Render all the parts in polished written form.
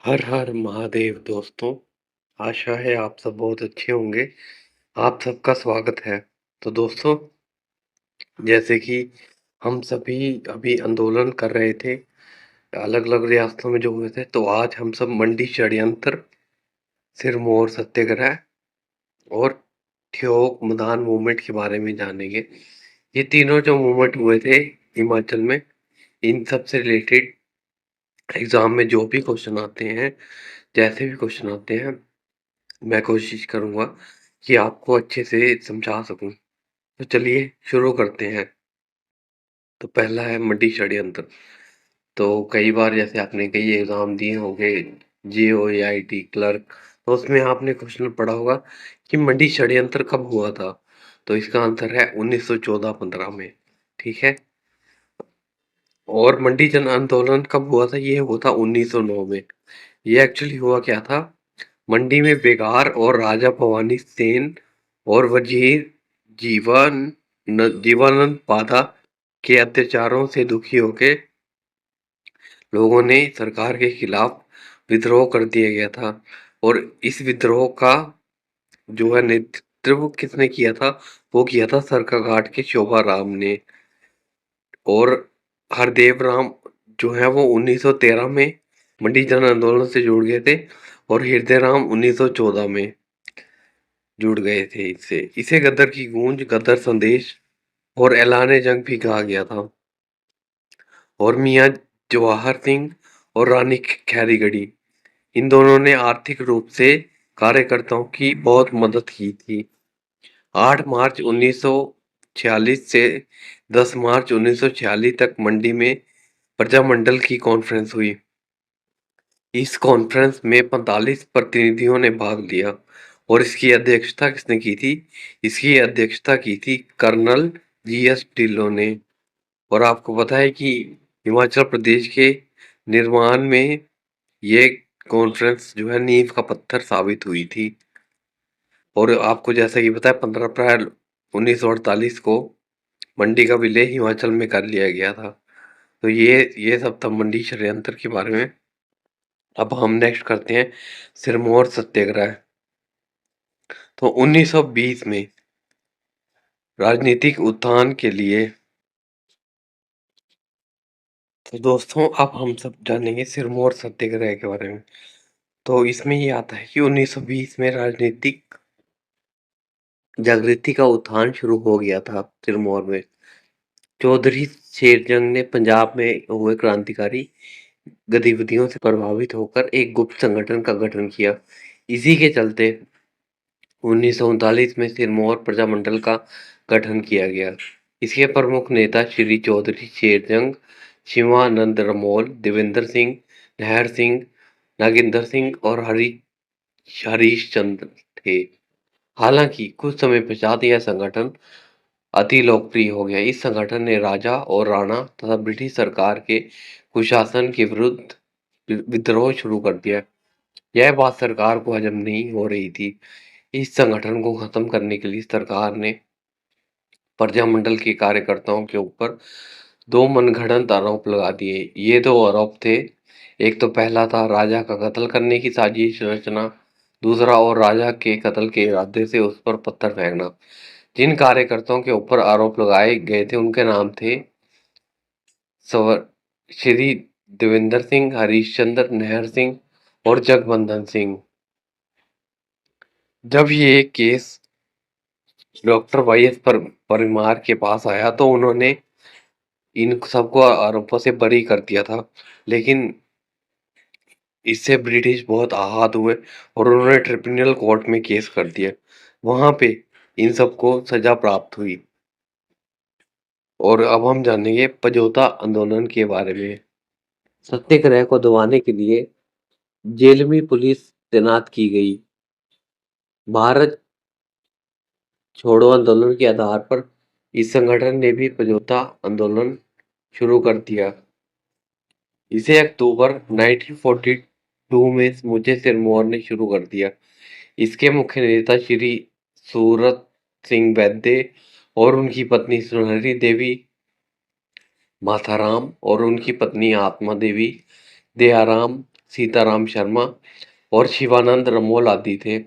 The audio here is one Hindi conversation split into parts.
हर हर महादेव दोस्तों। आशा है आप सब बहुत अच्छे होंगे। आप सबका स्वागत है। तो दोस्तों, जैसे कि हम सभी अभी आंदोलन कर रहे थे अलग अलग रियासतों में जो हुए थे, तो आज हम सब मंडी षड्यंत्र, सिरमौर सत्याग्रह और ठियोग मैदान मूवमेंट के बारे में जानेंगे। ये तीनों जो मूवमेंट हुए थे हिमाचल में, इन सब से रिलेटेड एग्जाम में जो भी क्वेश्चन आते हैं, जैसे भी क्वेश्चन आते हैं, मैं कोशिश करूंगा कि आपको अच्छे से समझा सकूं। तो चलिए शुरू करते हैं। तो पहला है मंडी षड्यंत्र। तो कई बार जैसे आपने कई एग्जाम दिए होंगे, जेओ या आईटी क्लर्क, तो उसमें आपने क्वेश्चन पढ़ा होगा कि मंडी षड्यंत्र कब हुआ था। तो इसका आंसर है 1914-15 में। ठीक है। और मंडी जन आंदोलन कब हुआ था? ये हुआ था 1909 में। ये एक्चुअली हुआ क्या था, मंडी में बेगार और राजा भवानी सेन और वजीर जीवन जीवानंद पादा के अत्याचारों से दुखी होकर लोगों ने सरकार के खिलाफ विद्रोह कर दिया गया था। और इस विद्रोह का जो है नेतृत्व किसने किया था? वो किया था सरकाघाट के शोभा राम ने। और हरदेव राम जो है वो 1913 में मंडी जन आंदोलन से जुड़ गए थे, और हृदय राम 1914 में जुड़ गए थे इससे। इसे गदर की गूंज, गदर संदेश और ऐलान जंग भी कहा गया था। और मियां जवाहर सिंह और रानी खैरीगढ़ी, इन दोनों ने आर्थिक रूप से कार्यकर्ताओं की बहुत मदद की थी। 8 मार्च 1946 से 10 मार्च 1946 तक मंडी में प्रजामंडल की कॉन्फ्रेंस हुई। इस कॉन्फ्रेंस में 45 प्रतिनिधियों ने भाग लिया। और इसकी अध्यक्षता किसने की थी? इसकी अध्यक्षता की थी कर्नल जीएस ढिल्लों ने। और आपको पता है कि हिमाचल प्रदेश के निर्माण में ये कॉन्फ्रेंस जो है नींव का पत्थर साबित हुई थी। और आपको जैसा कि पता है 15 अप्रैल 1948 को मंडी का विलय हिमाचल में कर लिया गया था। तो ये सब था मंडी षड्यंत्र के बारे में। अब हम नेक्स्ट करते हैं सिरमौर सत्याग्रह। तो 1920 में राजनीतिक उत्थान के लिए, तो दोस्तों अब हम सब जानेंगे सिरमौर सत्याग्रह के बारे में। तो इसमें ये आता है कि 1920 में राजनीतिक जागृति का उत्थान शुरू हो गया था सिरमौर में। चौधरी शेरजंग ने पंजाब में हुए क्रांतिकारी गतिविधियों से प्रभावित होकर एक गुप्त संगठन का गठन किया। इसी के चलते 1939 में सिरमौर प्रजामंडल का गठन किया गया। इसके प्रमुख नेता श्री चौधरी शेरजंग, शिवानंद रमोल, देवेंद्र सिंह, नहर सिंह, नागेंद्र सिंह और हरीश चंद्र थे। हालांकि कुछ समय पश्चात यह संगठन अति लोकप्रिय हो गया। इस संगठन ने राजा और राणा तथा ब्रिटिश सरकार के कुशासन के विरुद्ध विद्रोह शुरू कर दिया। यह बात सरकार को हजम नहीं हो रही थी। इस संगठन को खत्म करने के लिए सरकार ने प्रजामंडल के कार्यकर्ताओं के ऊपर दो मनगढ़ंत आरोप लगा दिए। ये दो आरोप थे, एक तो पहला था राजा का कत्ल करने की साजिश रचना, दूसरा और राजा के कत्ल के इरादे से उस पर पत्थर फेंकना। जिन कार्यकर्ताओं के ऊपर आरोप लगाए गए थे उनके नाम थे सवर श्री देवेंद्र सिंह, हरीश चंद्र, नहर सिंह और जगबंधन सिंह। जब ये case doctor Y S Parmar के पास आया तो उन्होंने इन सबको आरोपों से बरी कर दिया था। लेकिन इससे ब्रिटिश बहुत आहत हुए और उन्होंने ट्रिब्यूनल कोर्ट में केस कर दिया। वहां पे इन सबको सजा प्राप्त हुई। और अब हम जानेंगे पजोता आंदोलन के बारे में। सत्याग्रह को दबाने के लिए जेल में पुलिस तैनात की गई। भारत छोड़ो आंदोलन के आधार पर इस संगठन ने भी पजोता आंदोलन शुरू कर दिया। इसे अक्टूबर 1942 में मुझे सिरमौर ने शुरू कर दिया। इसके मुख्य नेता श्री सूरत सिंह वैद्य और उनकी पत्नी सुनहरी देवी माथाराम और उनकी पत्नी आत्मा देवी दयाराम सीताराम शर्मा और शिवानंद रमोल आदि थे।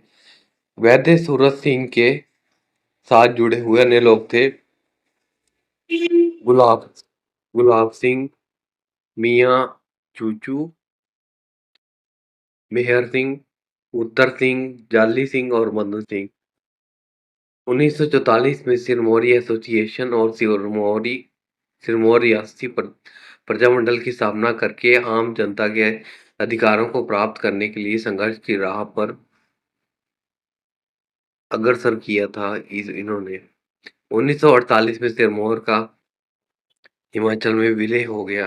वैद्य सूरत सिंह के साथ जुड़े हुए अन्य लोग थे गुलाब गुलाब सिंह, मियाँ चूचू, मेहर सिंह, उत्तर सिंह, जाली सिंह और मदन सिंह। 1944 में सिरमौरी एसोसिएशन और सिरमौर रियासती प्रजामंडल की स्थापना करके आम जनता के अधिकारों को प्राप्त करने के लिए संघर्ष की राह पर अग्रसर किया था इन्होंने। 1948 में सिरमौर का हिमाचल में विलय हो गया।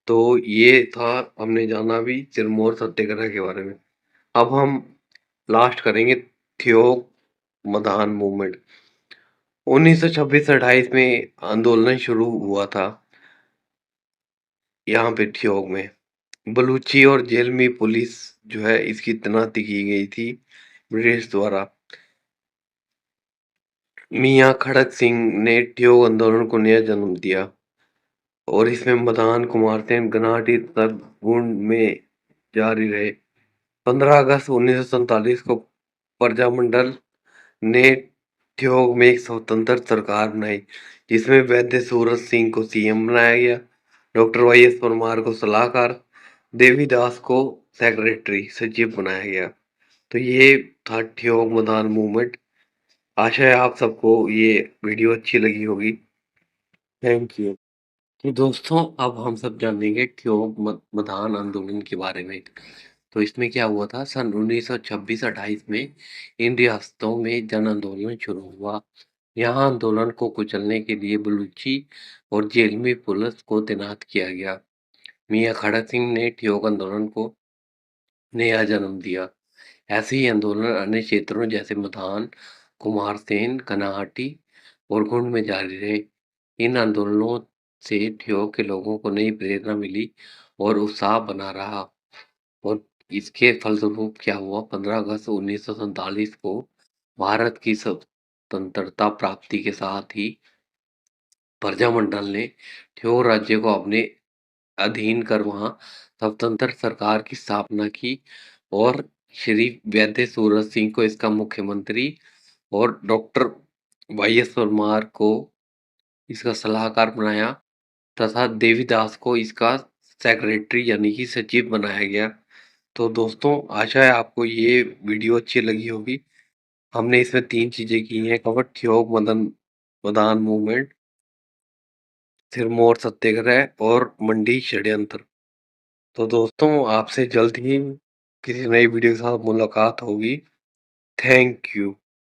तो ये था, हमने जाना भी सिरमौर सत्याग्रह के बारे में। अब हम लास्ट करेंगे थियोग मधान मूवमेंट। 1926-28 में आंदोलन शुरू हुआ था यहाँ पे ठियोग में। बलूची और जेलमी पुलिस जो है इसकी तैनाती की गई थी ब्रिटिश द्वारा। मियाँ खड़क सिंह ने ठियोग आंदोलन को नया जन्म दिया और इसमें मदान कुमार सेन घनाटी तक गुण में जारी रहे। 15 अगस्त 1947 को प्रजामंडल ने ठियोग में एक स्वतंत्र सरकार बनाई जिसमें वैद्य सूरत सिंह को सीएम बनाया गया, डॉक्टर वाई एस परमार को सलाहकार, देवीदास को सेक्रेटरी सचिव बनाया गया। तो ये था ठियोग मदान मूवमेंट। आशा है आप सबको ये वीडियो अच्छी लगी होगी। Thank you. तो दोस्तों अब हम सब जानेंगे ठियोग मधान आंदोलन के बारे में। तो इसमें क्या हुआ था, सन 1926-28 में इन रियासतों में जन आंदोलन शुरू हुआ। यहाँ आंदोलन को कुचलने के लिए बलूची और जेलमी पुलिस को तैनात किया गया। मियाँ खड़क सिंह ने ठियोग आंदोलन को नया जन्म दिया। ऐसे ही आंदोलन अन्य क्षेत्रों जैसे मधान, कुमारसेन, कनाहटी और गुंड में जारी रहे। इन आंदोलनों से ठियोग के लोगों को नई प्रेरणा मिली और उत्साह बना रहा। और इसके फलस्वरूप क्या हुआ, 15 अगस्त 1947 को भारत की स्वतंत्रता प्राप्ति के साथ ही प्रजामंडल ने ठियोग राज्य को अपने अधीन कर वहां स्वतंत्र सरकार की स्थापना की और श्री वैद्य सूरत सिंह को इसका मुख्यमंत्री और डॉक्टर वाई एस परमार को इसका सलाहकार बनाया तथा देवीदास को इसका सेक्रेटरी यानी कि सचिव बनाया गया। तो दोस्तों आशा है आपको ये वीडियो अच्छी लगी होगी। हमने इसमें 3 चीजें की हैं कवर, ठियोग मदान मूवमेंट, सिरमौर सत्याग्रह और मंडी षड्यंत्र। तो दोस्तों आपसे जल्द ही किसी नई वीडियो के साथ मुलाकात होगी। Thank you.